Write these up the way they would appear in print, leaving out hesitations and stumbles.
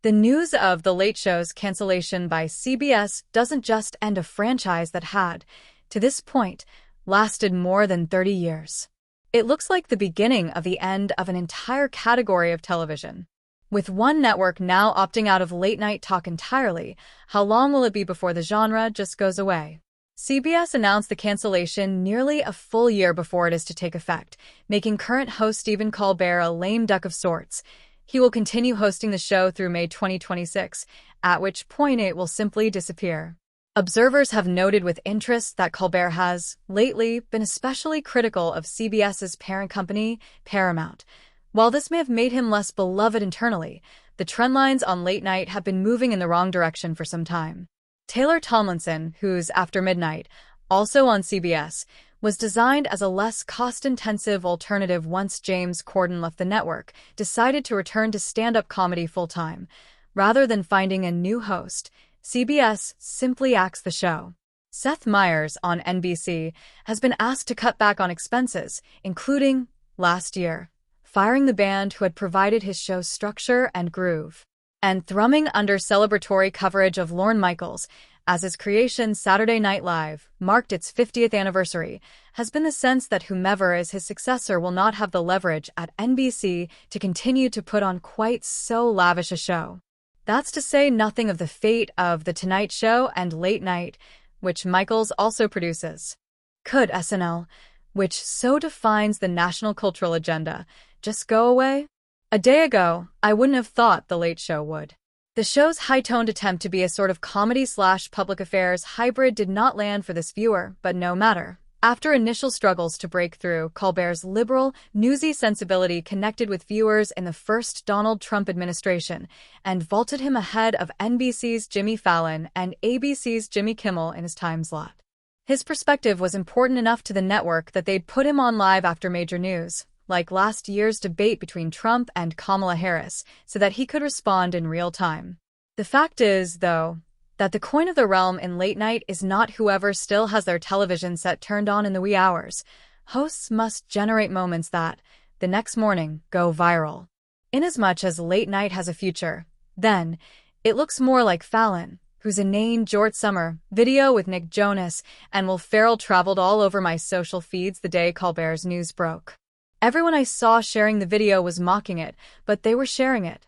The news of The Late Show's cancellation by CBS doesn't just end a franchise that had, to this point, lasted more than 30 years. It looks like the beginning of the end of an entire category of television. With one network now opting out of late-night talk entirely, how long will it be before the genre just goes away? CBS announced the cancellation nearly a full year before it is to take effect, making current host Stephen Colbert a lame duck of sorts. He will continue hosting the show through May 2026, at which point it will simply disappear. Observers have noted with interest that Colbert has, lately, been especially critical of CBS's parent company, Paramount. While this may have made him less beloved internally, the trend lines on late night have been moving in the wrong direction for some time. Taylor Tomlinson, who's After Midnight, also on CBS, was designed as a less cost-intensive alternative once James Corden left the network, decided to return to stand-up comedy full-time. Rather than finding a new host, CBS simply axed the show. Seth Meyers on NBC has been asked to cut back on expenses, including, last year, firing the band who had provided his show's structure and groove, and thrumming under celebratory coverage of Lorne Michaels, as his creation Saturday Night Live marked its 50th anniversary, has been the sense that whomever is his successor will not have the leverage at NBC to continue to put on quite so lavish a show. That's to say nothing of the fate of The Tonight Show and Late Night, which Michaels also produces. Could SNL, which so defines the national cultural agenda, just go away? A day ago, I wouldn't have thought The Late Show would. The show's high-toned attempt to be a sort of comedy/public affairs hybrid did not land for this viewer, but no matter. After initial struggles to break through, Colbert's liberal, newsy sensibility connected with viewers in the first Donald Trump administration and vaulted him ahead of NBC's Jimmy Fallon and ABC's Jimmy Kimmel in his time slot. His perspective was important enough to the network that they'd put him on live after major news, like last year's debate between Trump and Kamala Harris, so that he could respond in real time. The fact is, though, that the coin of the realm in late night is not whoever still has their television set turned on in the wee hours. Hosts must generate moments that, the next morning, go viral. Inasmuch as late night has a future, then, it looks more like Fallon, whose inane Jort Summer video with Nick Jonas and Will Ferrell traveled all over my social feeds the day Colbert's news broke. Everyone I saw sharing the video was mocking it, but they were sharing it.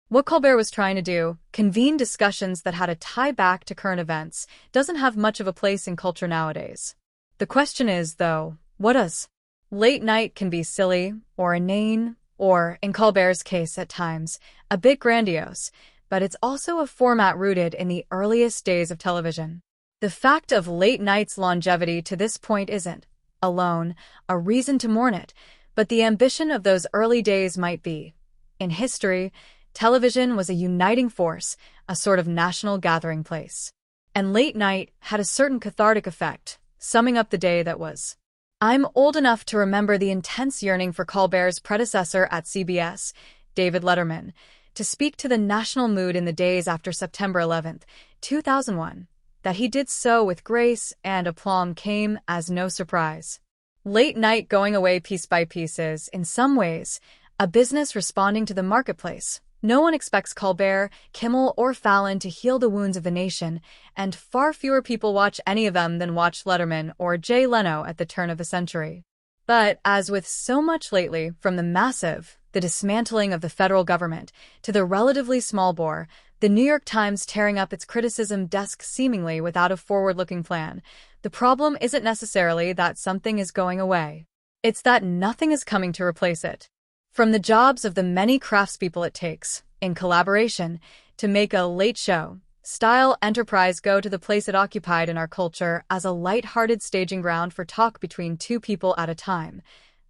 What Colbert was trying to do, convene discussions that had a tie back to current events, doesn't have much of a place in culture nowadays. The question is, though, what does? Late night can be silly, or inane, or, in Colbert's case at times, a bit grandiose, but it's also a format rooted in the earliest days of television. The fact of late night's longevity to this point isn't, alone, a reason to mourn it, but the ambition of those early days might be. In history, television was a uniting force, a sort of national gathering place. And late night had a certain cathartic effect, summing up the day that was. I'm old enough to remember the intense yearning for Colbert's predecessor at CBS, David Letterman, to speak to the national mood in the days after September 11, 2001. That he did so with grace and aplomb came as no surprise. Late night going away piece by piece is, in some ways, a business responding to the marketplace. No one expects Colbert, Kimmel, or Fallon to heal the wounds of the nation, and far fewer people watch any of them than watched Letterman or Jay Leno at the turn of the century. But, as with so much lately, from the massive, the dismantling of the federal government, to the relatively small bore, the New York Times tearing up its criticism desk seemingly without a forward-looking plan, the problem isn't necessarily that something is going away. It's that nothing is coming to replace it. From the jobs of the many craftspeople it takes, in collaboration, to make a late show style enterprise go to the place it occupied in our culture as a light-hearted staging ground for talk between two people at a time.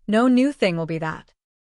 No new thing will be that.